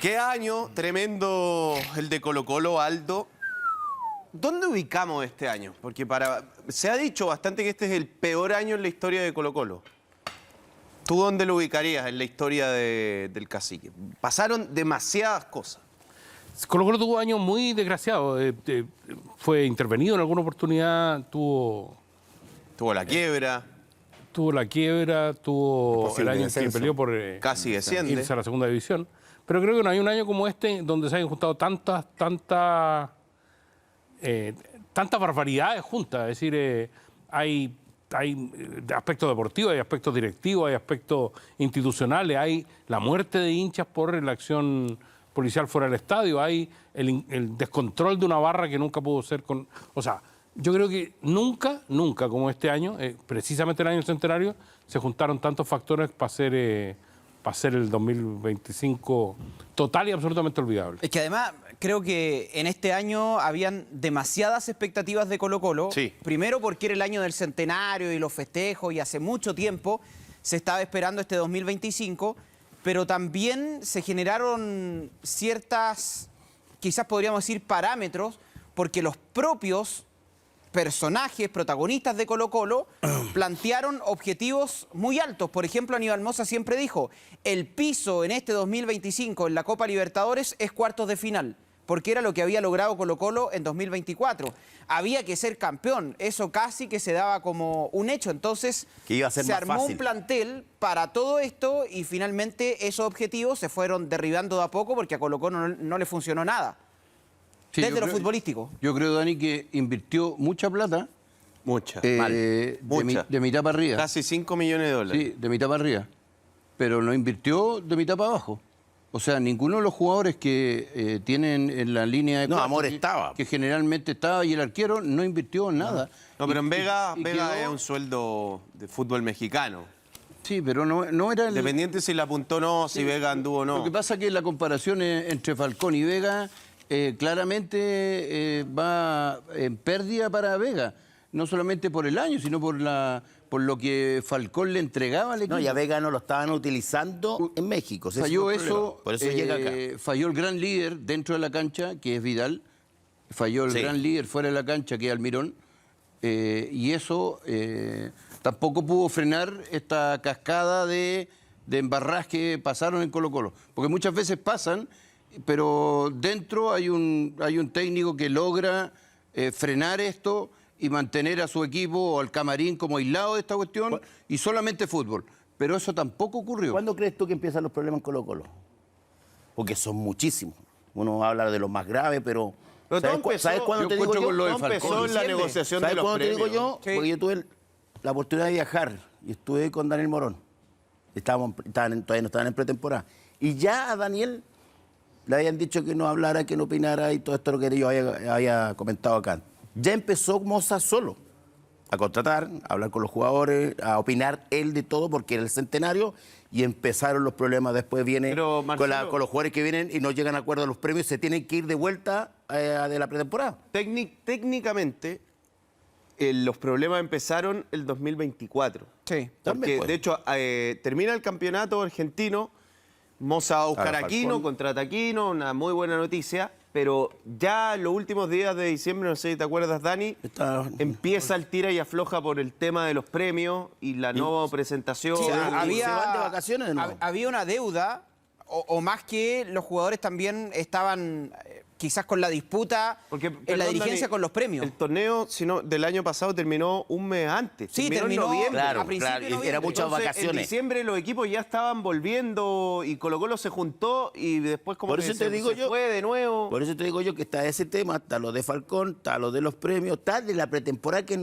Qué año tremendo el de Colo-Colo, Aldo. ¿Dónde ubicamos este año? Porque se ha dicho bastante que este es el peor año en la historia de Colo-Colo. ¿Tú dónde lo ubicarías en la historia del Cacique? Pasaron demasiadas cosas. Colo-Colo tuvo años muy desgraciados. Fue intervenido en alguna oportunidad, tuvo la quiebra. Tuvo la quiebra, tuvo el año en que peleó por casi desciende. Irse a la segunda división. Pero creo que no hay un año como este donde se hayan juntado tantas barbaridades juntas. Es decir, hay aspectos deportivos, hay aspectos directivos, hay aspectos institucionales, hay la muerte de hinchas por la acción policial fuera del estadio, hay el descontrol de una barra que nunca pudo ser con... O sea, yo creo que nunca como este año, precisamente el año del centenario, se juntaron tantos factores para hacer el 2025 total y absolutamente olvidable. Es que además creo que en este año habían demasiadas expectativas de Colo-Colo. Sí. Primero porque era el año del centenario y los festejos y hace mucho tiempo se estaba esperando este 2025, pero también se generaron ciertas, quizás podríamos decir, parámetros, porque los propios personajes, protagonistas de Colo-Colo, plantearon objetivos muy altos. Por ejemplo, Aníbal Mosa siempre dijo, el piso en este 2025 en la Copa Libertadores es cuartos de final, porque era lo que había logrado Colo-Colo en 2024. Había que ser campeón, eso casi que se daba como un hecho. Entonces, que iba a ser se más armó fácil. un plantel para todo esto y finalmente esos objetivos se fueron derribando de a poco porque a Colo-Colo no le funcionó nada. Sí, desde lo futbolístico. Yo creo, Dani, que invirtió mucha plata. Mucha. De mitad para arriba. Casi 5 millones de dólares. Sí, de mitad para arriba. Pero no invirtió de mitad para abajo. O sea, ninguno de los jugadores que tienen en la línea de No, cuatro, Amor estaba. que generalmente estaba, y el arquero no invirtió nada. No, pero en Vega, y Vega quedó- es un sueldo de fútbol mexicano. Sí, pero no era el... Independiente si la apuntó o no, si Vega anduvo o no. Lo que pasa es que la comparación entre Falcón y Vega claramente va en pérdida para Vega. No solamente por el año, sino por lo que Falcón le entregaba al equipo. No, y a Vega no lo estaban utilizando en México. Ese Falló fue el problema. eso, Por eso llega acá. falló el gran líder dentro de la cancha, que es Vidal. Falló el Sí. gran líder fuera de la cancha, que es Almirón. Y eso tampoco pudo frenar esta cascada de embarradas que pasaron en Colo-Colo. Porque muchas veces pasan, pero dentro hay un técnico que logra frenar esto y mantener a su equipo o al camarín como aislado de esta cuestión y solamente fútbol. Pero eso tampoco ocurrió. ¿Cuándo crees tú que empiezan los problemas en Colo-Colo? Porque son muchísimos. Uno habla de los más graves, pero Pero todo empezó- ¿sabes cuándo yo te digo encuentro yo? con lo de Todo empezó Falcón. en la Diciembre. negociación ¿Sabes de los cuándo te digo premios? yo? Sí. Porque yo tuve la oportunidad de viajar y estuve con Daniel Morón. Todavía no estaban en pretemporada. Y ya a Daniel le habían dicho que no hablara, que no opinara y todo esto lo que yo había comentado acá. Ya empezó Moza solo a contratar, a hablar con los jugadores, a opinar él de todo porque era el centenario y empezaron los problemas. Después viene Pero, Marcelo, con los jugadores que vienen y no llegan a acuerdo a los premios, se tienen que ir de vuelta de la pretemporada. Técnicamente, los problemas empezaron el 2024. Sí. También, Porque, pues. de hecho, termina el campeonato argentino, Moza va a buscar Claro, a Aquino, Falcón. contrata a Aquino, una muy buena noticia, pero ya en los últimos días de diciembre, no sé si te acuerdas, Dani, empieza el tira y afloja por el tema de los premios y la no presentación. Sí, se van de vacaciones de nuevo. había una deuda, o más que los jugadores también estaban quizás con la disputa Porque, en la perdón, dirigencia Dani, con los premios. El torneo del año pasado terminó un mes antes. Sí, en terminó noviembre. Claro, a principios claro, de era noviembre. muchas Entonces, vacaciones. En diciembre los equipos ya estaban volviendo y Colo-Colo se juntó y después como Por que eso te digo yo- fue de nuevo. Por eso te digo yo que está ese tema, está lo de Falcón, está lo de los premios, está de la pretemporada que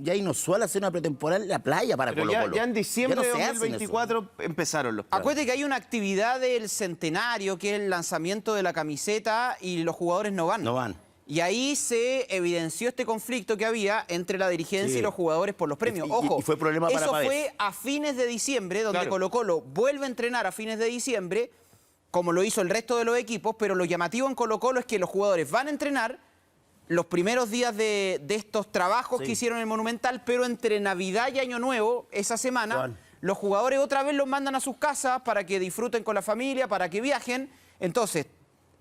ya inusual hacer una pretemporada en la playa para Pero Colo-Colo. ya en diciembre Ya de no se hacen 2024 empezaron los planes. Acuérdate que hay una actividad del centenario, que es el lanzamiento de la camiseta, y los jugadores no van. eso. No van. Y ahí se evidenció este conflicto que había entre la dirigencia Sí. y los jugadores por los premios. Y Ojo, fue problema para eso Pavés. fue a fines de diciembre, donde Claro. Colo-Colo vuelve a entrenar a fines de diciembre, como lo hizo el resto de los equipos, pero lo llamativo en Colo-Colo es que los jugadores van a entrenar los primeros días de estos trabajos Sí. que hicieron en el Monumental, pero entre Navidad y Año Nuevo, esa semana, Juan. los jugadores otra vez los mandan a sus casas para que disfruten con la familia, para que viajen. Entonces,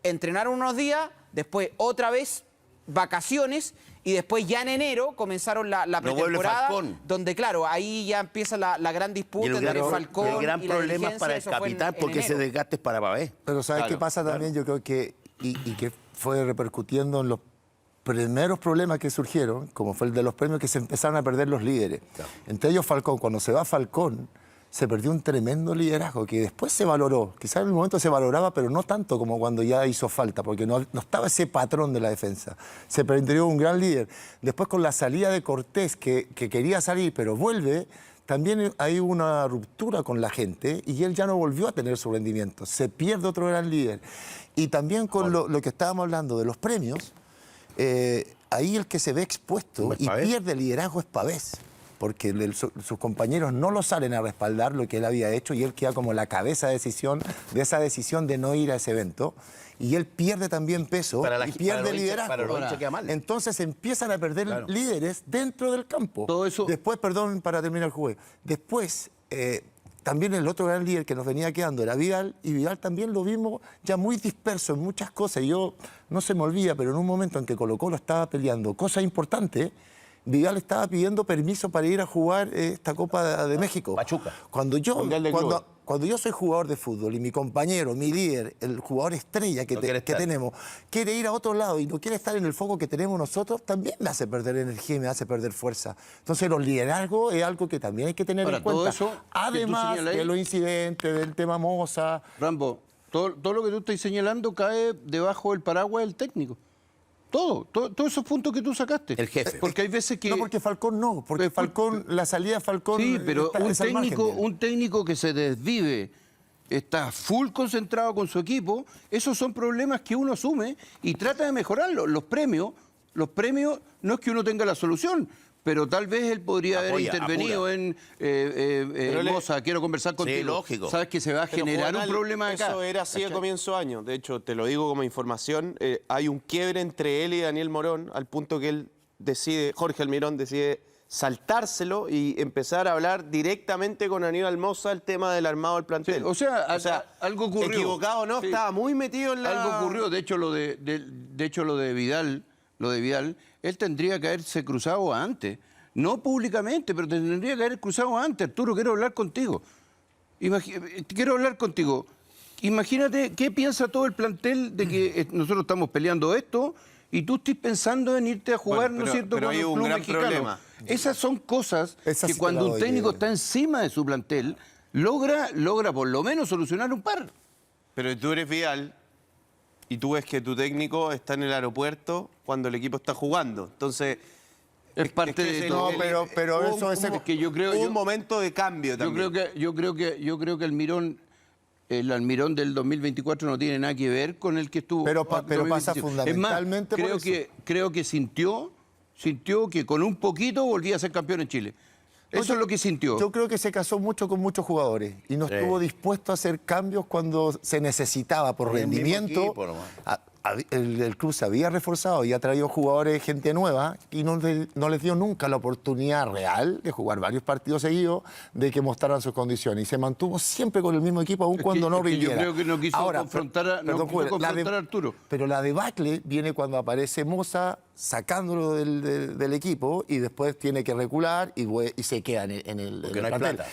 entrenaron unos días, después otra vez vacaciones y después ya en enero comenzaron la No vuelve pretemporada, Falcón. donde claro, ahí ya empieza la gran Y disputa el entre gran, Falcón el gran y la problema dirigencia, para el eso fue capitán, en porque ese enero. desgaste es para Babé. Pero ¿sabes Claro, qué pasa también? Yo creo que, y que fue repercutiendo en los primeros problemas que surgieron, como fue el de los premios, que se empezaron a perder los líderes. Entre ellos Falcón. Cuando se va Falcón, se perdió un tremendo liderazgo que después se valoró. Quizás en el momento se valoraba, pero no tanto como cuando ya hizo falta, porque no estaba ese patrón de la defensa. Se perdió un gran líder. Después con la salida de Cortés, que quería salir, pero vuelve, también hay una ruptura con la gente y él ya no volvió a tener su rendimiento. Se pierde otro gran líder. Y también con lo que estábamos hablando de los premios, ahí el que se ve expuesto y pierde liderazgo es Pavés, porque sus compañeros no lo salen a respaldar lo que él había hecho y él queda como la cabeza de esa decisión de no ir a ese evento. Y él pierde también peso y pierde liderazgo. Para los hinchas queda mal. Entonces empiezan a perder líderes dentro del campo. Todo eso- Después, perdón, para terminar el juego. Después, también el otro gran líder que nos venía quedando era Vidal, y Vidal también lo vimos ya muy disperso en muchas cosas. Yo no se me olvida, pero en un momento en que Colo-Colo estaba peleando cosas importantes, Vidal estaba pidiendo permiso para ir a jugar esta Copa de México. Pachuca. Cuando yo Mundial de soy jugador de fútbol y mi compañero, mi líder, el jugador estrella que tenemos, quiere ir a otro lado y no quiere estar en el foco que tenemos nosotros, también me hace perder energía y me hace perder fuerza. Entonces los liderazgos es algo que también hay que tener Ahora, en cuenta. todo eso que tú Además señalas ahí- de los incidentes, del tema Moza. Rambo, todo lo que tú estás señalando cae debajo del paraguas del técnico. Todos esos puntos que tú sacaste. El jefe. Porque hay veces que... No, porque Falcón no, porque Pero- Falcón, la salida de Falcón... Sí, pero es al margen de él. un técnico que se desvive, está full concentrado con su equipo, esos son problemas que uno asume y trata de mejorarlos. Los premios no es que uno tenga la solución, pero tal vez él podría haber Apoya, intervenido apura. en Moza, quiero conversar contigo. lógico. Sabes que se va a Pero, generar Juvenal, un problema acá. Eso era así de ¿cachai? comienzo de año. De hecho, te lo digo como información. Hay un quiebre entre él y Daniel Morón, al punto que él decide, Jorge Almirón decide saltárselo y empezar a hablar directamente con Aníbal Moza el tema del armado del plantel. Sí, o sea, algo ocurrió. Equivocado o no, Sí. estaba muy metido en la... Algo ocurrió, de hecho lo de Vidal, él tendría que haberse cruzado antes. No públicamente, pero tendría que haber cruzado antes. Arturo, quiero hablar contigo. Imagínate qué piensa todo el plantel de que nosotros estamos peleando esto y tú estás pensando en irte a jugar, Bueno, ¿no es cierto?, pero con hay el un club gran mexicano. problema. Esas son cosas Esa que sí te cuando la un doy, técnico que- está encima de su plantel, logra por lo menos solucionar un par. Pero tú eres Vidal y tú ves que tu técnico está en el aeropuerto cuando el equipo está jugando. Entonces... Es parte que de ese- No, todo. pero hubo eso es... Es que yo creo- hubo yo- un momento de cambio también. Yo creo que el Almirón del 2024 no tiene nada que ver con el que estuvo. Pero en pasa 2025. fundamentalmente Es más, por eso. creo que sintió que con un poquito volvía a ser campeón en Chile. Eso es lo que sintió. Yo creo que se casó mucho con muchos jugadores y no estuvo dispuesto a hacer cambios cuando se necesitaba por El mismo rendimiento. equipo nomás. El club se había reforzado y ha traído jugadores, gente nueva, y no les dio nunca la oportunidad real de jugar varios partidos seguidos, de que mostraran sus condiciones. Y se mantuvo siempre con el mismo equipo, aun cuando no es que yo rindiera. creo que no quiso confrontar a- no quiso Juan, confrontar a Arturo. Pero la debacle viene cuando aparece Moza sacándolo del equipo y después tiene que recular y se queda en el Porque no hay plantel. plata.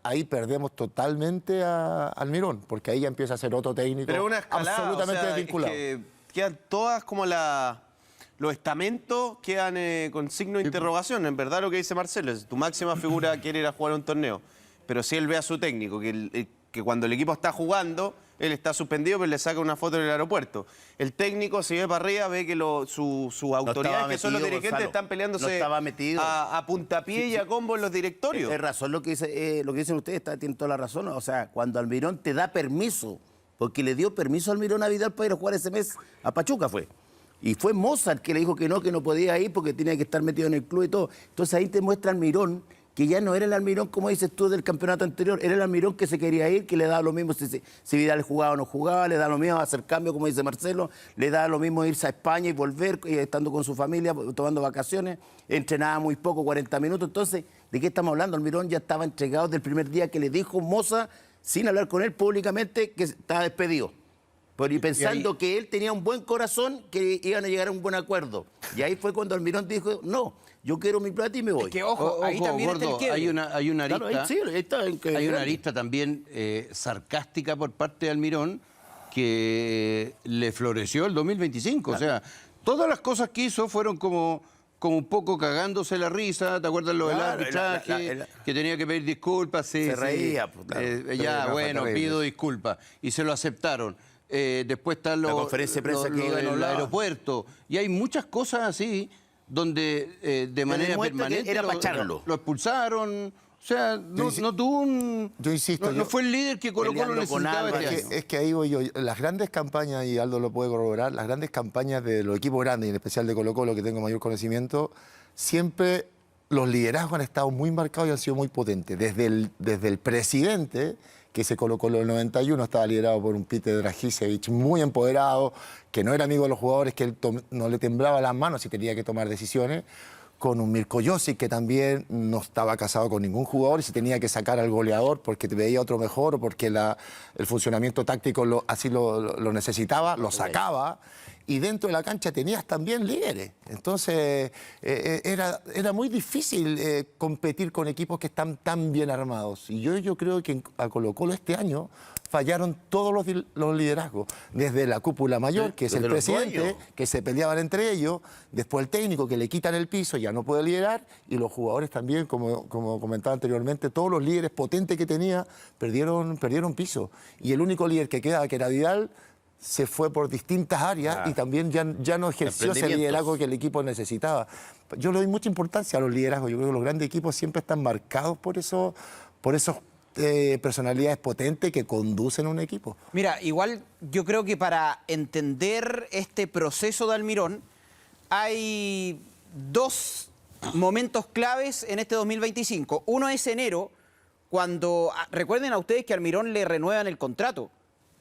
Ahí perdemos totalmente a Almirón, porque ahí ya empieza a ser otro técnico Pero una escalada, absolutamente o sea, desvinculado. es que quedan todas como los estamentos quedan con signo de interrogación. En verdad lo que dice Marcelo es tu máxima figura quiere ir a jugar un torneo. Pero si él ve a su técnico, que cuando el equipo está jugando, él está suspendido, pero le saca una foto en el aeropuerto. El técnico, si ve para arriba, ve que sus autoridades, que son los metido, dirigentes, Gonzalo. están peleándose No estaba metido. a puntapié y a combo en los directorios. Es razón lo que dicen ustedes, tienen toda la razón. O sea, cuando Almirón te da permiso, porque le dio permiso a Almirón a Vidal para ir a jugar ese mes a Pachuca fue. Y fue Mozart que le dijo que no podía ir porque tenía que estar metido en el club y todo. Entonces ahí te muestra Almirón que ya no era el Almirón, como dices tú, del campeonato anterior, era el Almirón que se quería ir, que le daba lo mismo si Vidal jugaba o no jugaba, le da lo mismo hacer cambio, como dice Marcelo, le da lo mismo irse a España y volver, estando con su familia, tomando vacaciones, entrenaba muy poco, 40 minutos. Entonces, ¿de qué estamos hablando? Almirón ya estaba entregado desde el primer día que le dijo Moza, sin hablar con él públicamente, que estaba despedido. y pensando que él tenía un buen corazón, que iban a llegar a un buen acuerdo. Y ahí fue cuando Almirón dijo, no, yo quiero mi plata y me voy. Es que, ojo, ahí también está el Gordo, quiebre. hay una Claro, arista, ahí sí, ahí está, hay una arista también sarcástica por parte de Almirón que le floreció el 2025. O sea, todas las cosas que hizo fueron como un poco cagándose la risa. ¿Te acuerdas lo del Claro, arbitraje? Que tenía que pedir disculpas. Sí, Se sí. reía, pues, claro. Ya, Fue bueno, terrible. pido disculpas. Y se lo aceptaron. Después está La conferencia de prensa que iba y no del hablaba. aeropuerto. Y hay muchas cosas así donde de manera demuestra que permanente era pa' echarlo. lo expulsaron. O sea, no tuvo un... Yo insisto, no fue el líder que Colo Colo peleando con necesitaba Álvarez. este año. Es que ahí voy yo. Las grandes campañas, y Aldo lo puede corroborar, las grandes campañas de los equipos grandes, y en especial de Colo Colo, que tengo mayor conocimiento, siempre los liderazgos han estado muy marcados y han sido muy potentes. Desde el presidente, que se colocó en el 91, estaba liderado por un Peter Dragicevic muy empoderado, que no era amigo de los jugadores, que él no le temblaba las manos y tenía que tomar decisiones, con un Mirko Josic, que también no estaba casado con ningún jugador y se tenía que sacar al goleador porque te veía otro mejor o porque el funcionamiento táctico así lo necesitaba, lo sacaba. Y dentro de la cancha tenías también líderes. Entonces era muy difícil competir con equipos que están tan bien armados. Y yo creo que a Colo Colo este año fallaron todos los liderazgos. Desde la cúpula mayor, que es desde el los presidente, dueños. que se peleaban entre ellos, después el técnico que le quitan el piso, ya no puede liderar, y los jugadores también, como comentaba anteriormente, todos los líderes potentes que tenía perdieron piso. Y el único líder que quedaba, que era Vidal, se fue por distintas áreas y también ya no ejerció ese Emprendimientos. liderazgo que el equipo necesitaba. Yo le doy mucha importancia a los liderazgos. Yo creo que los grandes equipos siempre están marcados por esos personalidades potentes que conducen un equipo. Mira, igual yo creo que para entender este proceso de Almirón hay dos momentos claves en este 2025. Uno es enero, cuando, recuerden a ustedes que a Almirón le renuevan el contrato.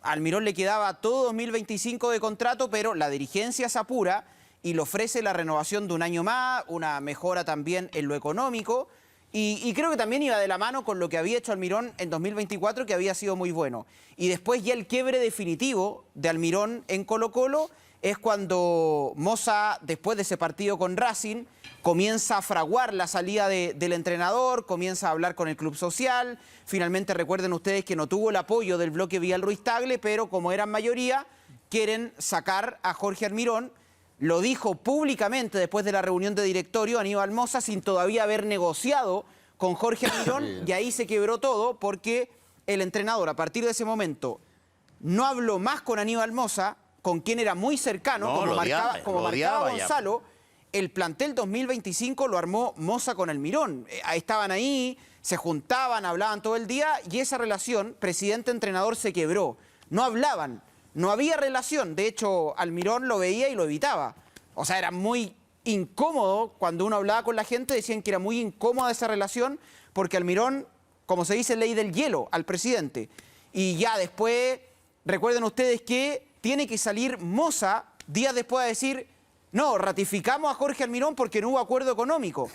A Almirón le quedaba todo 2025 de contrato, pero la dirigencia se apura y le ofrece la renovación de un año más, una mejora también en lo económico. Y creo que también iba de la mano con lo que había hecho Almirón en 2024, que había sido muy bueno. Y después ya el quiebre definitivo de Almirón en Colo-Colo es cuando Moza, después de ese partido con Racing, comienza a fraguar la salida del entrenador, comienza a hablar con el club social. Finalmente recuerden ustedes que no tuvo el apoyo del bloque Vidal Ruiz Tagle, pero como eran mayoría, quieren sacar a Jorge Almirón. Lo dijo públicamente después de la reunión de directorio Aníbal Moza, sin todavía haber negociado con Jorge Almirón, y ahí se quebró todo porque el entrenador a partir de ese momento no habló más con Aníbal Moza, con quien era muy cercano, No, como lo odiaba, marcaba lo odiaba ya. Gonzalo. El plantel 2025 lo armó Moza con Almirón. Estaban ahí, se juntaban, hablaban todo el día y esa relación presidente-entrenador se quebró. No hablaban. No había relación, de hecho Almirón lo veía y lo evitaba. O sea, era muy incómodo cuando uno hablaba con la gente, decían que era muy incómoda esa relación porque Almirón, como se dice, ley del hielo al presidente. Y ya después, recuerden ustedes que tiene que salir Moza días después a decir, no, ratificamos a Jorge Almirón porque no hubo acuerdo económico.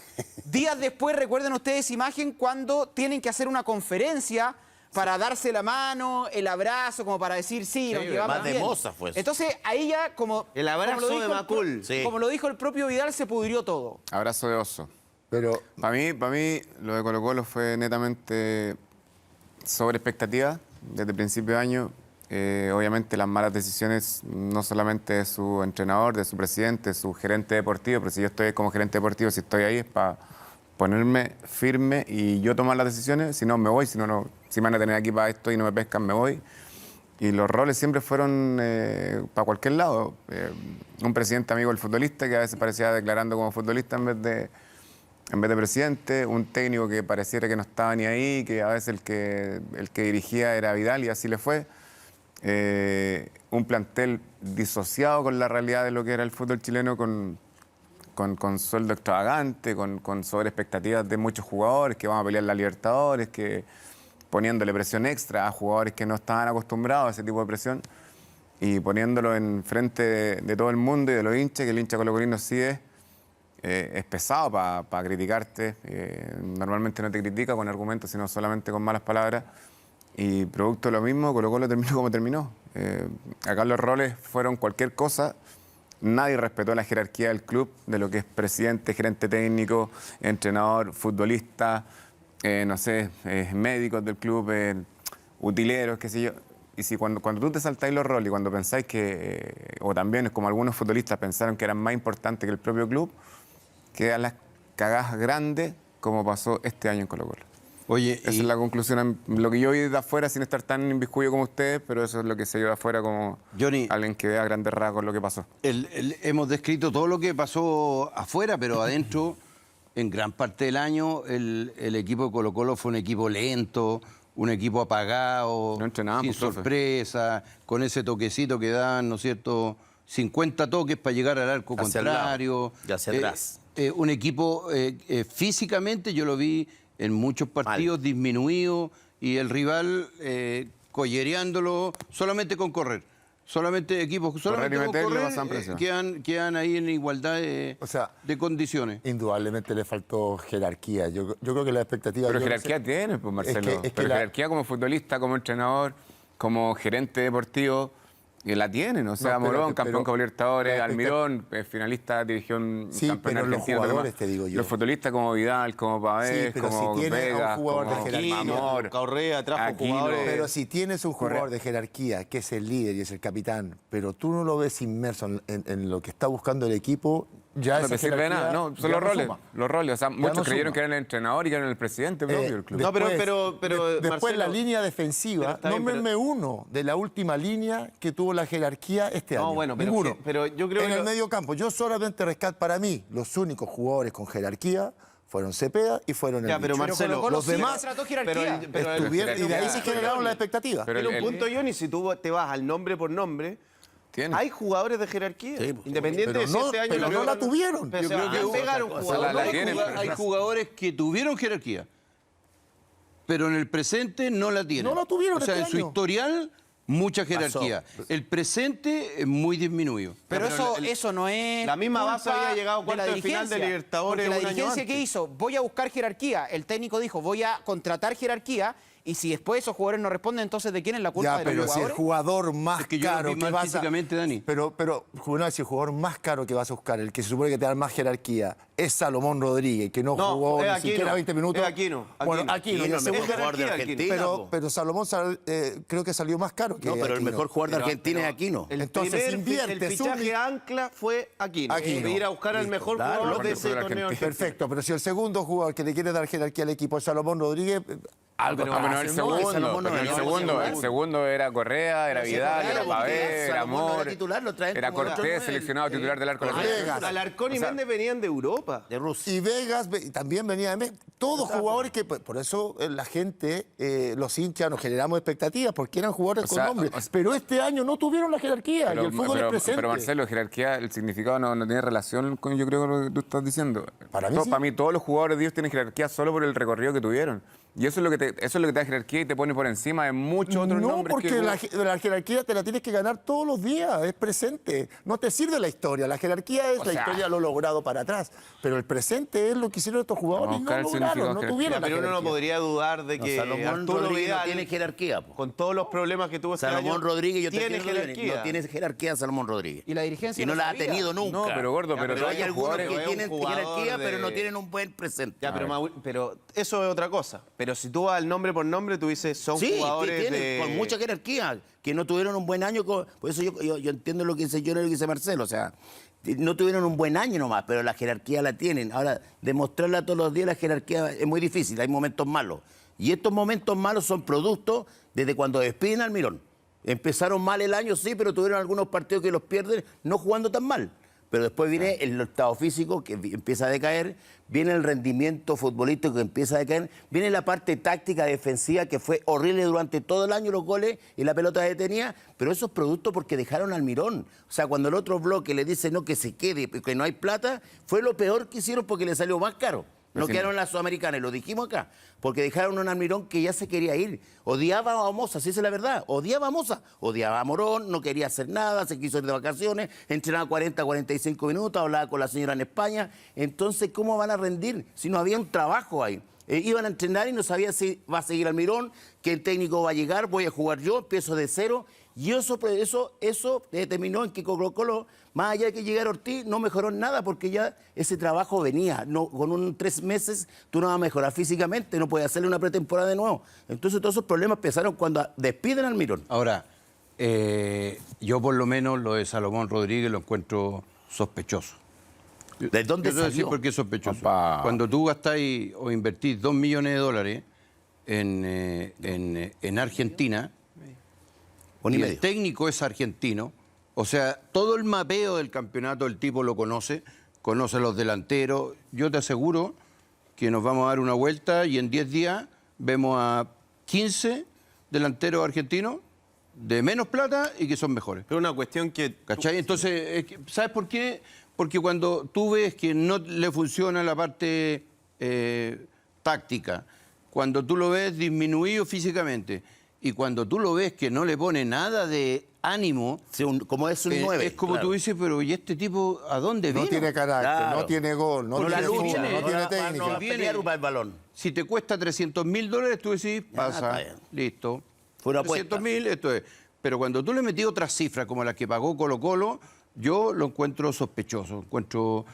Días después, recuerden ustedes imagen cuando tienen que hacer una conferencia para darse la mano, el abrazo, como para decir, sí, nos llevamos más de bien. Moza fue eso. Entonces, ahí ya, como El abrazo como lo de dijo Macul. Sí. como lo dijo el propio Vidal, se pudrió todo. Abrazo de oso. Pero Para mí, lo de Colo Colo fue netamente sobre expectativa desde el principio de año. Obviamente las malas decisiones, no solamente de su entrenador, de su presidente, de su gerente deportivo, pero si yo estoy como gerente deportivo, si estoy ahí es para ponerme firme y yo tomar las decisiones, si no me voy, si me van a tener aquí para esto y no me pescan, me voy. Y los roles siempre fueron para cualquier lado. Un presidente amigo del futbolista que a veces parecía declarando como futbolista en vez de presidente, un técnico que pareciera que no estaba ni ahí, que a veces el que dirigía era Vidal y así le fue. Un plantel disociado con la realidad de lo que era el fútbol chileno, con sueldo extravagante, con sobre expectativas de muchos jugadores que van a pelear la Libertadores, que poniéndole presión extra a jugadores que no estaban acostumbrados a ese tipo de presión y poniéndolo en frente de todo el mundo y de los hinchas, que el hincha colocolino sí es pesado para criticarte. Normalmente no te critica con argumentos, sino solamente con malas palabras. Y producto de lo mismo, Colo-Colo terminó como terminó. Acá los roles fueron cualquier cosa. Nadie respetó la jerarquía del club, de lo que es presidente, gerente técnico, entrenador, futbolista, no sé, médicos del club, utileros, qué sé yo. Y si cuando tú te saltáis los roles y cuando pensáis que, o también como algunos futbolistas pensaron que eran más importantes que el propio club, quedan las cagadas grandes como pasó este año en Colo-Colo. Oye, Esa es la conclusión, lo que yo vi de afuera sin estar tan inmiscuido como ustedes, pero eso es lo que se dio de afuera como Johnny, alguien que vea a grandes rasgos lo que pasó. hemos descrito todo lo que pasó afuera, pero adentro, en gran parte del año, el equipo de Colo-Colo fue un equipo lento, un equipo apagado, No entrenaban, sin pues, profe. sorpresa, con ese toquecito que dan, ¿no es cierto?, 50 toques para llegar al arco Hacia el lado contrario. y hacia atrás. Un equipo físicamente, yo lo vi en muchos partidos disminuido y el rival collereándolo solamente con correr. Solamente equipos solamente y con meterle, correr pasan presión. quedan ahí en igualdad O sea, de condiciones. Indudablemente le faltó jerarquía. Yo creo que la expectativa... Pero yo no jerarquía sé- tiene, pues Marcelo. es que pero la- jerarquía como futbolista, como entrenador, como gerente deportivo, la tienen. O sea, No, pero- Morón, campeón pero- Copa Libertadores, la Almirón, finalista, dirigió un Sí, campeón pero los argentino. jugadores, además. te digo yo. Los futbolistas como Vidal, como Pavés, Sí, pero como si tiene a un Vega, jugador de como jerarquía, Amor, Correa trajo Aquino. jugadores. Pero si tienes un jugador Correcto. de jerarquía, que es el líder y es el capitán, pero tú no lo ves inmerso en lo que está buscando el equipo, ya No esa te sirve de jerarquía nada, no, ya son los roles. suma. Los roles, o sea, muchos no creyeron suma. que eran el entrenador y que eran el presidente propio del club. No, pero, después Marcelo, la línea pero defensiva, está bien, nómbreme uno de la última línea que tuvo la jerarquía este No, año. bueno, pero ninguno. pero yo creo en que el lo- medio campo, yo solamente rescato para mí los únicos jugadores con jerarquía fueron Cepeda y fueron el Ya, pero Bicho. Marcelo, Colo-Colo los sí demás retrató jerarquía. pero estuvieron, y de ahí se jerarquía- generaron las expectativas. Pero Tiene un el- punto, Johnny, si tú te vas al nombre por nombre, Tiene. hay jugadores de jerarquía. Sí, pues, Independiente pero de si no- este año pero no la tuvieron. Pero Yo se creo van que a hubo pegar un otra cosa. jugador. La No, tienen, Hay jugadores que tuvieron jerarquía, pero en el presente no la tienen. No la tuvieron O sea, este en su año. historial, mucha jerarquía. El presente es muy disminuido. Pero pero eso no es. la misma base culpa había llegado a de cuartos la de final de dirigencia, Libertadores porque la un año dirigencia antes. que hizo, voy a buscar jerarquía. El técnico dijo, voy a contratar jerarquía. Y si después esos jugadores no responden, entonces ¿de quién es la culpa Ya, de los pero si el jugadores? jugador más Es que yo lo caro vi que mal vas físicamente, Dani. Pero, Juvenal, si el jugador más caro que vas a buscar, el que se supone que te da más jerarquía, es Salomón Rodríguez, que no, No, jugó es ni Aquino, siquiera 20 minutos. es Aquino, Bueno, Aquino, y el el mejor segundo jugador de jerarquía, Argentina. po. pero Salomón creo que salió más caro que No, pero el Aquino. mejor jugador de Argentina es Aquino. Entonces, el invierte, fichaje sube. ancla fue Aquino. Aquino. Ir a buscar al Listo. mejor Claro, jugador de mejor ese jugador torneo. argentino. Perfecto, pero si el segundo jugador que le quiere dar jerarquía al equipo es Salomón Rodríguez, algo Ah, pero el pasa, ¿no? segundo, Salomón no pero era el segundo era Correa, era Vidal, era Pavés, era Salomón no era Amor, titular, lo traen era como otro Cortés, nueve. seleccionado titular del arco de la Vegas. selección. Alarcón y Méndez venían de Europa. De Rusia. Y Vegas también venía de México. Todos jugadores que, por eso la gente, los hinchas, nos generamos expectativas porque eran jugadores O sea, con nombre. o sea- pero este año no tuvieron la jerarquía y el fútbol es presente. pero Marcelo, jerarquía, el significado no tiene relación con, yo creo, con lo que tú estás diciendo. Para mí sí. Para mí todos los jugadores de Dios tienen jerarquía solo por el recorrido que tuvieron. Y eso es lo que te da jerarquía y te pone por encima de muchos otros No, nombres. porque que la jerarquía te la tienes que ganar todos los días, es presente. No te sirve la historia, la jerarquía es O la sea- historia lo logrado para atrás. Pero el presente es lo que hicieron estos jugadores Vamos a y buscar no el lograron, significado no de tuvieron Ya, la pero uno no jerarquía. podría dudar de que Salomón Arturo Rodríguez Vidal, no tiene jerarquía. po. con todos los problemas que tuvo este Salomón año, Rodríguez, yo te tiene entiendo, jerarquía. no tiene jerarquía Salomón Rodríguez. Y la dirigencia Y no lo la ha sabía. tenido nunca. No, pero gordo, Ya, pero pero hay todos los algunos jugadores- que es un tienen jugador jerarquía, de- pero no tienen un buen presente. Ya, pero eso es otra cosa. Pero si tú vas al nombre por nombre, tú dices, son Sí, jugadores tienen, de... con mucha jerarquía, que no tuvieron un buen año. Por eso yo entiendo lo que dice yo y lo que dice Marcelo. O sea, no tuvieron un buen año nomás, pero la jerarquía la tienen. Ahora, demostrarla todos los días, la jerarquía es muy difícil, hay momentos malos. Y estos momentos malos son producto desde cuando despiden al Mirón. Empezaron mal el año, sí, pero tuvieron algunos partidos que los pierden no jugando tan mal. Pero después viene el estado físico que empieza a decaer, viene el rendimiento futbolístico que empieza a decaer, viene la parte táctica defensiva que fue horrible durante todo el año, los goles y la pelota detenida, pero eso es producto porque dejaron al Mirón. O sea, cuando el otro bloque le dice no, que se quede, que no hay plata, fue lo peor que hicieron porque le salió más caro. No Pero si quedaron las sudamericanas, y lo dijimos acá, porque dejaron a un Almirón que ya se quería ir. Odiaba a Moza, si esa es la verdad. Odiaba a Moza, odiaba a Morón, no quería hacer nada, se quiso ir de vacaciones, entrenaba 40, 45 minutos, hablaba con la señora en España. Entonces, ¿cómo van a rendir si no había un trabajo ahí? Iban a entrenar y no sabían si va a seguir Almirón, que el técnico va a llegar, voy a jugar yo, empiezo de cero. Y eso determinó en que Colo-Colo, más allá de que llegara Ortiz, no mejoró en nada porque ya ese trabajo venía. No, con 3 meses tú no vas a mejorar físicamente, no puedes hacerle una pretemporada de nuevo. Entonces todos esos problemas empezaron cuando despiden al Almirón. Ahora, yo por lo menos lo de Salomón Rodríguez lo encuentro sospechoso. ¿De dónde Yo te voy a decir salió? por qué es sospechoso. Opa. Cuando tú gastáis o invertís $2 millones en Argentina, Un y y medio. el técnico es argentino, o sea, todo el mapeo del campeonato el tipo lo conoce a los delanteros. Yo te aseguro que nos vamos a dar una vuelta y en 10 días vemos a 15 delanteros argentinos de menos plata y que son mejores. Pero una cuestión que... ¿Cachai? Entonces, ¿sabes por qué? Porque cuando tú ves que no le funciona la parte táctica, cuando tú lo ves disminuido físicamente y cuando tú lo ves que no le pone nada de ánimo, Sí, como es un 9. es como tú dices, pero ¿y este tipo a dónde No vino? tiene carácter, Claro. no tiene gol, no Porque tiene la fútbol, lucha, no tiene no técnica. va a pelear para el balón. Si te cuesta $300.000, tú decís, pasa, está bien. listo. Fue una apuesta. 300.000, esto es. Pero cuando tú le metí otras cifras como las que pagó Colo-Colo, yo lo encuentro sospechoso, encuentro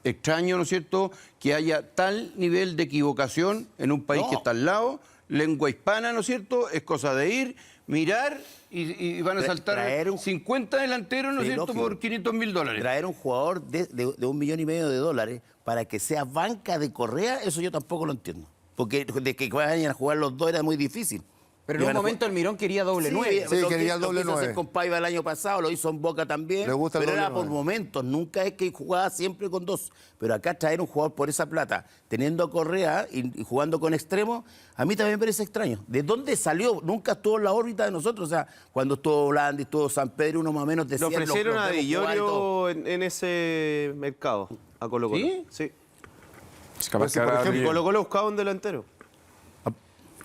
extraño, ¿no es cierto?, que haya tal nivel de equivocación en un país No. que está al lado, lengua hispana, ¿no es cierto?, es cosa de ir, mirar y van a saltar Traer un- 50 delanteros, ¿no es Sí, cierto?, lógico. por $500.000. Traer un jugador de $1,5 millones para que sea banca de Correa, eso yo tampoco lo entiendo. Porque de que vayan a jugar los dos era muy difícil. Pero en un Iban a momento jugar- Almirón quería doble Sí, 9. Sí, lo quería el lo doble quiso hacer 9. con Paiva el año pasado, lo hizo en Boca también. Le gusta el pero doble era por 9. momentos, nunca es que jugaba siempre con 2. Pero acá traer un jugador por esa plata, teniendo a Correa y jugando con extremo, a mí también me parece extraño. ¿De dónde salió? Nunca estuvo en la órbita de nosotros. O sea, cuando estuvo Blandi, estuvo San Pedro, uno más o menos Le decía... ofrecieron a Di Llorio en ese mercado, a Colo-Colo. ¿Sí? Sí. Es capaz Pues, que por ahora ejemplo, Y Colo-Colo buscaba un delantero.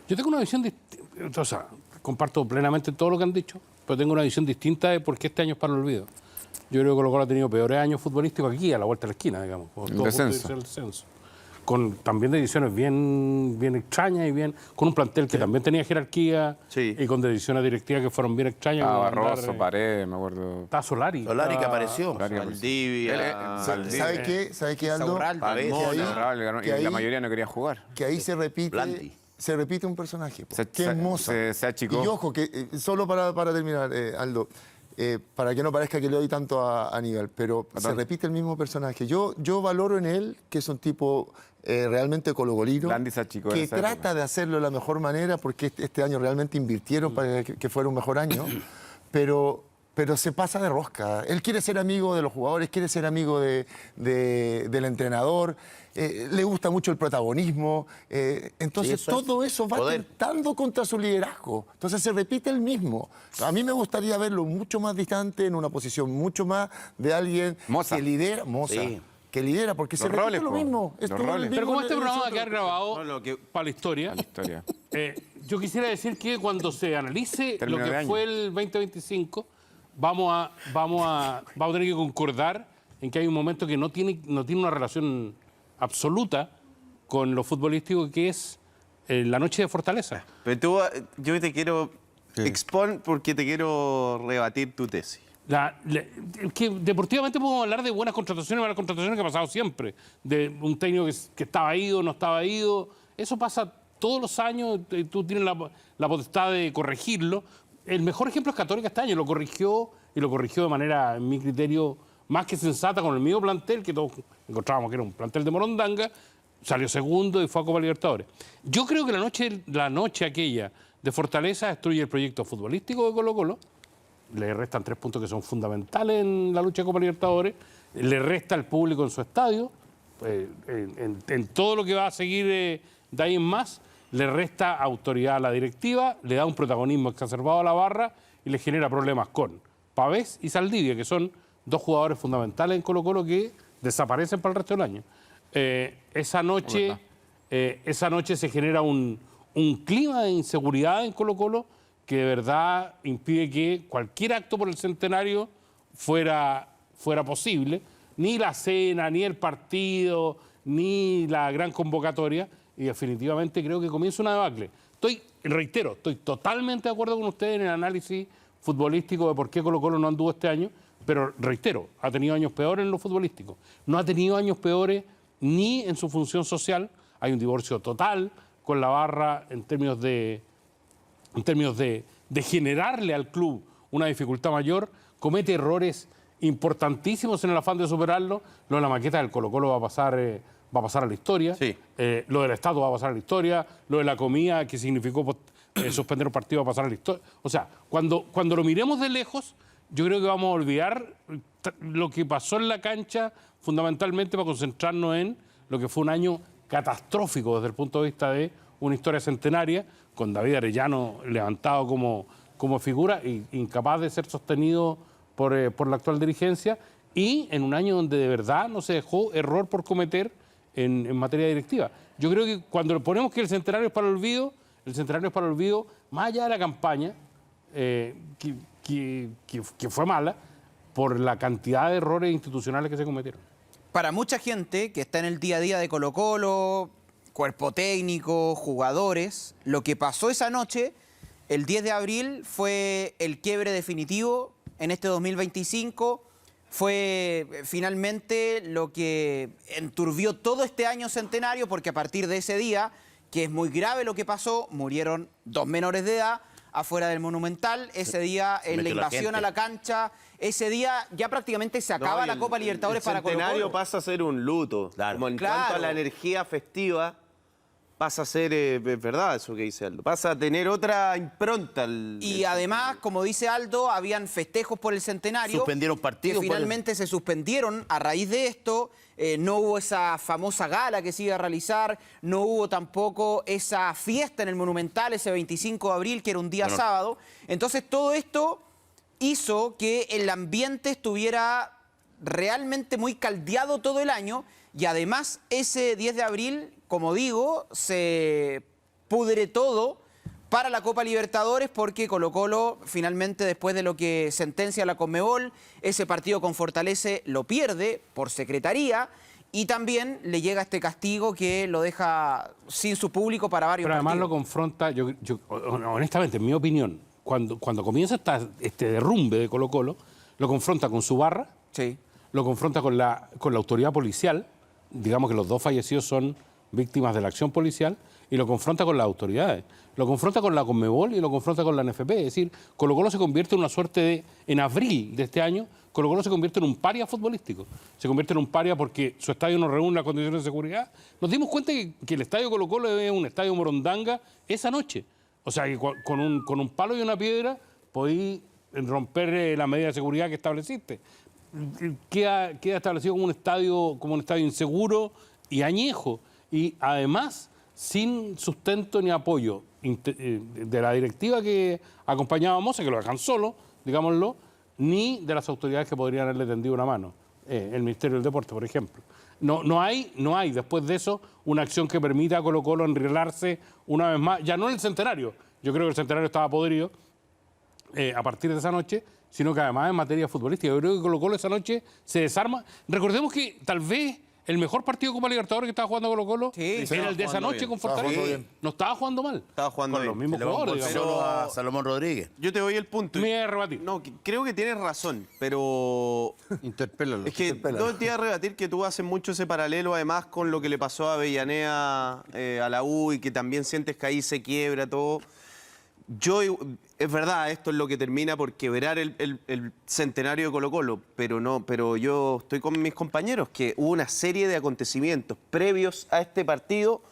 Yo tengo una visión distinta, o sea, comparto plenamente todo lo que han dicho, pero tengo una visión distinta de por qué este año es para el olvido. Yo creo que Colo-Colo ha tenido peores años futbolísticos aquí, a la vuelta de la esquina, digamos. Por El todo punto de descenso. vista del descenso. Con también decisiones bien extrañas y con un plantel que también tenía jerarquía Sí. y con decisiones directivas que fueron bien extrañas. como mandar, Barroso, Paredes, me acuerdo. Está Solari. Solari que está- apareció. Valdivia. ¿Sabe qué? ¿Sabe qué, Aldo? Y que ahí- la mayoría no quería jugar. Que ahí se Blandi. repite un personaje. Po. Se- Que es se- Moza. se achicó. Y ojo, que solo para terminar, Aldo, para que no parezca que le doy tanto a Aníbal, pero se repite el mismo personaje. Yo valoro en él que es un tipo realmente colocolino, Blandi se achicó en que esa trata época. de hacerlo de la mejor manera, porque este año realmente invirtieron para que fuera un mejor año, pero se pasa de rosca. Él quiere ser amigo de los jugadores, quiere ser amigo del entrenador, le gusta mucho el protagonismo. Entonces, Sí, eso es todo eso va poder. tentando contra su liderazgo. Entonces, se repite el mismo. A mí me gustaría verlo mucho más distante, en una posición mucho más de alguien Moza. que lidera. Moza. Sí. Que lidera, porque se Los repite roles, lo po. mismo. Los todo el roles. mismo Pero como este de programa va a nosotros. quedar grabado No, lo que- para la historia, La historia. yo quisiera decir que cuando se analice Término lo de que año. fue el 2025, vamos a tener que concordar en que hay un momento que no tiene una relación absoluta con lo futbolístico, que es la noche de Fortaleza. Pero yo te quiero exponer porque te quiero rebatir tu tesis. Que deportivamente podemos hablar de buenas contrataciones y malas contrataciones, que ha pasado siempre. De un técnico que estaba ido, no estaba ido. Eso pasa todos los años, y tú tienes la potestad de corregirlo. El mejor ejemplo es Católica este año. Lo corrigió de manera, en mi criterio, más que sensata, con el mismo plantel, que todos encontrábamos que era un plantel de Morondanga. Salió segundo y fue a Copa Libertadores. Yo creo que la noche aquella de Fortaleza destruye el proyecto futbolístico de Colo-Colo. Le restan 3 puntos que son fundamentales en la lucha de Copa Libertadores. Le resta al público en su estadio. En todo lo que va a seguir de ahí en más, le resta autoridad a la directiva, le da un protagonismo exacerbado a la barra y le genera problemas con Pavés y Saldivia, que son 2 jugadores fundamentales en Colo-Colo que desaparecen para el resto del año. Esa noche se genera un clima de inseguridad en Colo-Colo que de verdad impide que cualquier acto por el centenario fuera posible. Ni la cena, ni el partido, ni la gran convocatoria. y definitivamente creo que comienza una debacle. Reitero, estoy totalmente de acuerdo con ustedes en el análisis futbolístico de por qué Colo-Colo no anduvo este año, pero reitero, ha tenido años peores en lo futbolístico. No ha tenido años peores ni en su función social. Hay un divorcio total con la barra en términos de generarle al club una dificultad mayor. Comete errores importantísimos en el afán de superarlo. Lo de la maqueta del Colo-Colo va a pasar a la historia. Sí. Lo del estatua va a pasar a la historia. Lo de la comida, que significó suspender un partido, va a pasar a la historia. O sea, cuando lo miremos de lejos, yo creo que vamos a olvidar lo que pasó en la cancha, fundamentalmente para concentrarnos en lo que fue un año catastrófico desde el punto de vista de una historia centenaria, con David Arellano levantado como figura e incapaz de ser sostenido por la actual dirigencia, y en un año donde de verdad no se dejó error por cometer en materia directiva. Yo creo que cuando ponemos que el centenario es para el olvido, más allá de la campaña, que fue mala, por la cantidad de errores institucionales que se cometieron. Para mucha gente que está en el día a día de Colo-Colo, cuerpo técnico, jugadores, lo que pasó esa noche, el 10 de abril, fue el quiebre definitivo en este 2025. Fue finalmente lo que enturbió todo este año centenario, porque a partir de ese día, que es muy grave lo que pasó, murieron 2 menores de edad afuera del Monumental. Ese día, en la metió la invasión gente. a la cancha, ese día ya prácticamente se acaba la Copa Libertadores para El centenario Colo-Colo. pasa a ser un luto. Claro. Como en Claro. cuanto a la energía festiva, pasa a ser, es verdad eso que dice Aldo, pasa a tener otra impronta. Y además, como dice Aldo, habían festejos por el centenario. Suspendieron partidos que por el- finalmente se suspendieron a raíz de esto. No hubo esa famosa gala que se iba a realizar. No hubo tampoco esa fiesta en el Monumental, ese 25 de abril, que era un día sábado. Entonces, todo esto hizo que el ambiente estuviera realmente muy caldeado todo el año. Y además, ese 10 de abril, como digo, se pudre todo para la Copa Libertadores, porque Colo-Colo finalmente, después de lo que sentencia la Conmebol, ese partido con Fortaleza lo pierde por secretaría, y también le llega este castigo que lo deja sin su público para varios Pero además lo partidos. confronta, honestamente, en mi opinión, cuando comienza este derrumbe de Colo-Colo, lo confronta con su barra, Sí. lo confronta con la autoridad policial, digamos que los 2 fallecidos son víctimas de la acción policial, y lo confronta con las autoridades. Lo confronta con la Conmebol y lo confronta con la NFP. Es decir, Colo-Colo se convierte en una suerte de, en abril de este año, Colo-Colo se convierte en un paria futbolístico. Se convierte en un paria porque su estadio no reúne las condiciones de seguridad. Nos dimos cuenta que el estadio Colo-Colo es un estadio morondanga esa noche. O sea, que con un palo y una piedra podí romper la medida de seguridad que estableciste. Queda establecido como un estadio inseguro y añejo. Y además, sin sustento ni apoyo de la directiva que acompañaba a Moza, que lo dejan solo, digámoslo, ni de las autoridades que podrían haberle tendido una mano. El Ministerio del Deporte, por ejemplo. No hay, después de eso, una acción que permita a Colo-Colo enrielarse una vez más. Ya no en el centenario. Yo creo que el centenario estaba podrido a partir de esa noche, sino que además en materia futbolística. Yo creo que Colo-Colo esa noche se desarma. Recordemos que tal vez el mejor partido de Copa Libertadores que estaba jugando Colo-Colo Sí, era el de esa jugando noche bien. con Estaba Fortaleza. jugando bien. No estaba jugando mal. Estaba jugando con los bien. mismos Le vamos jugadores, digamos. solo a Salomón Rodríguez. Yo te doy el punto. Me voy a rebatir. No, creo que tienes razón, pero Interpélalo. es que no te iba a rebatir que tú haces mucho ese paralelo, además, con lo que le pasó a Avellaneda a la U, y que también sientes que ahí se quiebra todo. Es verdad, esto es lo que termina por quebrar el centenario de Colo-Colo, pero yo estoy con mis compañeros, que hubo una serie de acontecimientos previos a este partido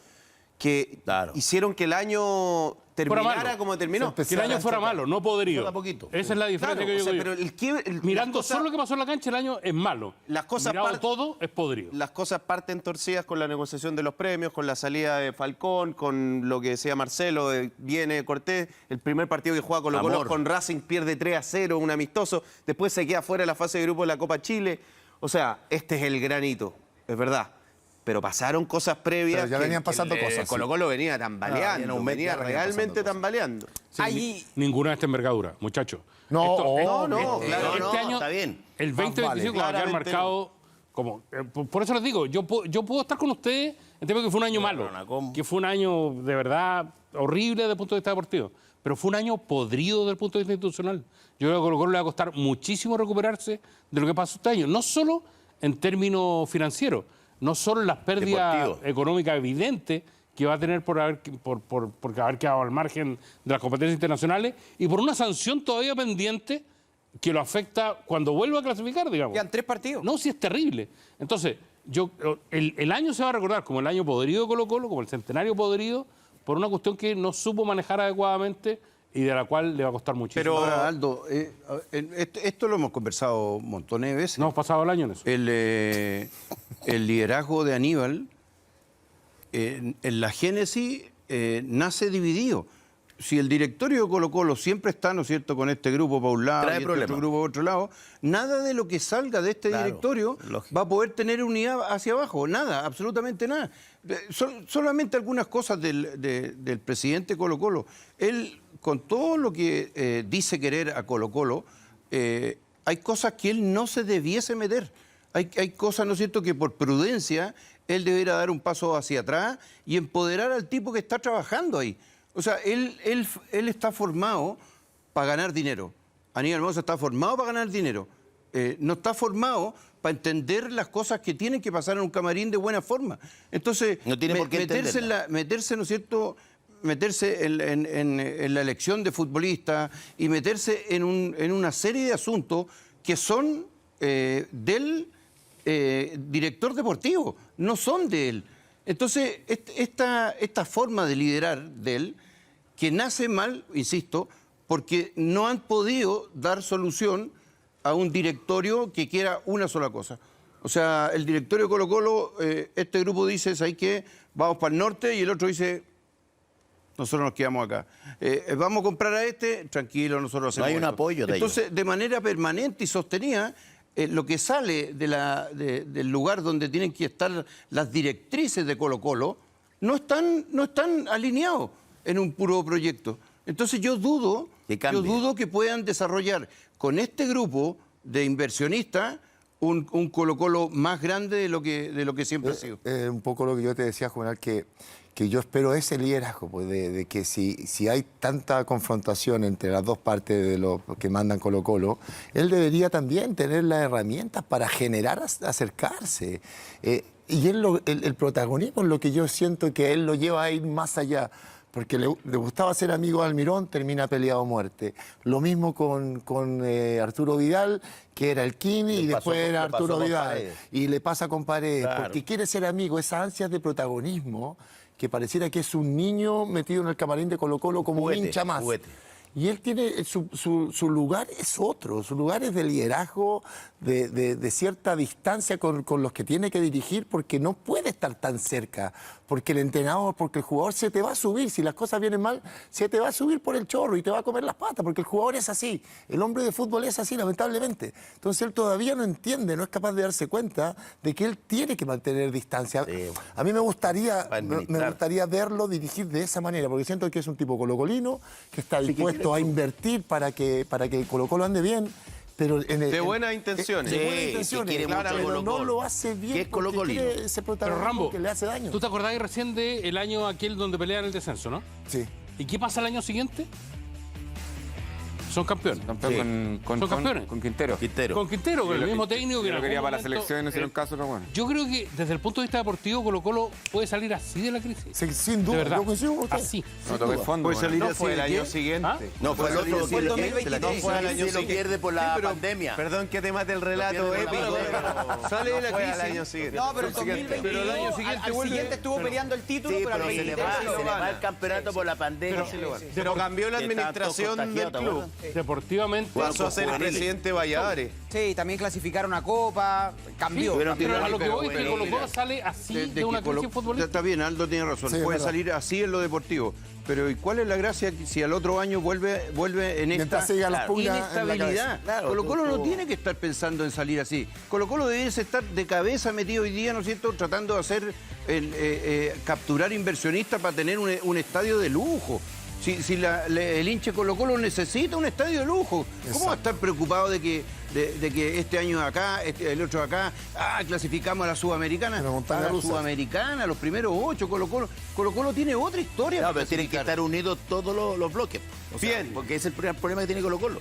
que Claro. hicieron que el año terminara malo. como terminó. Que el año fuera malo, no podrido. Falta poquito. Esa es la diferencia Claro, que o yo sea, digo. pero el quiebre- Mirando las cosas- solo lo que pasó en la cancha, el año es malo. Las cosas Mirado par- todo, es podrido. Las cosas parten torcidas con la negociación de los premios, con la salida de Falcón, con lo que decía Marcelo, viene Cortés, el primer partido que juega Colo-Colo Amor. con Racing pierde 3-0, un amistoso, después se queda fuera de la fase de grupo de la Copa Chile. O sea, este es el gran hito, es verdad. Pero pasaron cosas previas. Pero ya venían pasando el, cosas, sí. Colo-Colo venía tambaleando, viene un mes, venía ya venían realmente pasando cosas. tambaleando. Sí, Ahí- ninguna de esta envergadura, muchachos. No, no, obvio. claro, este no, año, está bien. el Más 2025 va a quedar Claramente marcado Por eso les digo, yo puedo estar con ustedes en tema que fue un año malo, que fue un año de verdad horrible desde el punto de vista deportivo, pero fue un año podrido desde el punto de vista institucional. Yo creo que a Colo-Colo le va a costar muchísimo recuperarse de lo que pasó este año, no solo en términos financieros, no solo en las pérdidas económicas evidentes que va a tener por haber quedado al margen de las competencias internacionales y por una sanción todavía pendiente que lo afecta cuando vuelva a clasificar, digamos. Quedan 3 partidos. No, sí es terrible. Entonces, el año se va a recordar como el año podrido de Colo-Colo, como el centenario podrido, por una cuestión que no supo manejar adecuadamente y de la cual le va a costar muchísimo. Pero Ahora, Aldo, esto lo hemos conversado montones de veces. No hemos pasado el año en eso. El liderazgo de Aníbal en la génesis nace dividido. Si el directorio de Colo-Colo siempre está, ¿no es cierto?, con este grupo para un lado y este otro grupo para otro lado, nada de lo que salga de este directorio va a poder tener unidad hacia abajo. Nada, absolutamente nada. Solamente algunas cosas del presidente Colo-Colo. Él, con todo lo que dice querer a Colo-Colo, hay cosas que él no se debiese meter. Hay cosas, ¿no es cierto?, que por prudencia él debería dar un paso hacia atrás y empoderar al tipo que está trabajando ahí. O sea, él está formado para ganar dinero. Aníbal Mosa está formado para ganar dinero. No está formado para entender las cosas que tienen que pasar en un camarín de buena forma. Entonces, no tiene por qué meterse, ¿no es cierto?, meterse en la elección de futbolistas y meterse en una serie de asuntos que son del director deportivo, no son de él. Entonces, esta forma de liderar de él, que nace mal, insisto, porque no han podido dar solución a un directorio que quiera una sola cosa. O sea, el directorio de Colo-Colo, este grupo dice, ¿sabes qué? Vamos para el norte, y el otro dice, nosotros nos quedamos acá. Vamos a comprar a este, tranquilo, nosotros hacemos No hay un esto. apoyo de ellos. Entonces, de manera permanente y sostenida, lo que sale del lugar donde tienen que estar las directrices de Colo-Colo no están alineados en un puro proyecto. Entonces yo dudo que puedan desarrollar con este grupo de inversionistas un Colo-Colo más grande de lo que siempre ha sido. Un poco lo que yo te decía, Juvenal, que yo espero ese liderazgo, pues, de que si hay tanta confrontación entre las dos partes de lo que mandan Colo-Colo, él debería también tener las herramientas para generar, acercarse. Y el protagonismo es lo que yo siento que él lo lleva a ir más allá. Porque le gustaba ser amigo de Almirón, termina peleado a muerte. Lo mismo con Arturo Vidal, que era el Kini, y después era Arturo Vidal. Y le pasa con Paredes, porque quiere ser amigo, esas ansias de protagonismo, que pareciera que es un niño metido en el camarín de Colo-Colo como un hincha más. Y él tiene, su lugar es otro, su lugar es de liderazgo, de cierta distancia con los que tiene que dirigir, porque no puede estar tan cerca, porque el entrenador, porque el jugador se te va a subir, si las cosas vienen mal, se te va a subir por el chorro y te va a comer las patas, porque el jugador es así, el hombre de fútbol es así, lamentablemente. Entonces él todavía no entiende, no es capaz de darse cuenta de que él tiene que mantener distancia. Sí. A mí me gustaría verlo dirigir de esa manera, porque siento que es un tipo colocolino, que está dispuesto a invertir para que Colo-Colo ande bien, pero de buenas intenciones. De buenas intenciones, pero no lo hace bien, que es colocolino. Ese protagonismo, Rambo, que le hace daño. ¿Tú te acordás recién del año aquel donde pelean el descenso, no? Sí. ¿Y qué pasa el año siguiente? Son campeones. Campeón Son campeones. con Quintero. Con Quintero, con el mismo técnico que Yo en lo quería algún para la momento, selección y no hicieron caso, pero bueno. Yo creo que desde el punto de vista deportivo, Colo-Colo puede salir así de la crisis. Sin duda, de verdad. yo coincido con usted. Así. No toqué fondo. Puede salir No así fue el de año qué? siguiente. ¿Ah? No, fue el otro. Fue el 2023. No fue el año Se lo siguiente. pierde por la pero, pandemia. Perdón que te mate el relato épico, pero sale de la fue al crisis. año siguiente. No, pero el Pero el 2022, año siguiente al vuelve. siguiente estuvo peleando el título, Sí, pero al pero se le 23 va, sí lo se le va gana. el campeonato por la pandemia. Pero cambió la Que estaban todos administración del contagiados, ¿te club. acuerdas? Deportivamente. Pasó a ser el presidente Valladares. Sí, también clasificaron a Copa, cambió. Pero Pero a lo que Pero voy es que bueno, Colo-Colo mira, sale así de que una crisis Está futbolística. bien, Aldo tiene razón. Sí, es Puede verdad. salir así en lo deportivo. Pero ¿y cuál es la gracia si al otro año vuelve en Mientras esta siga las pulgas en la inestabilidad? cabeza. Claro, Colo-Colo no tú- tiene que estar pensando en salir así. Colo-Colo debe estar de cabeza metido hoy día, ¿no es cierto?, tratando de hacer capturar inversionistas para tener un estadio de lujo. El hincha Colo-Colo necesita un estadio de lujo. ¿Cómo va a estar preocupado de que este año acá, el otro acá, clasificamos a la Sudamericana? En la montaña rusa. Sudamericana, los primeros 8, Colo-Colo tiene otra historia. No, para pero tienen que clasificar. estar unidos todos los bloques. O sea, Bien. porque ese es el primer problema que tiene Colo-Colo.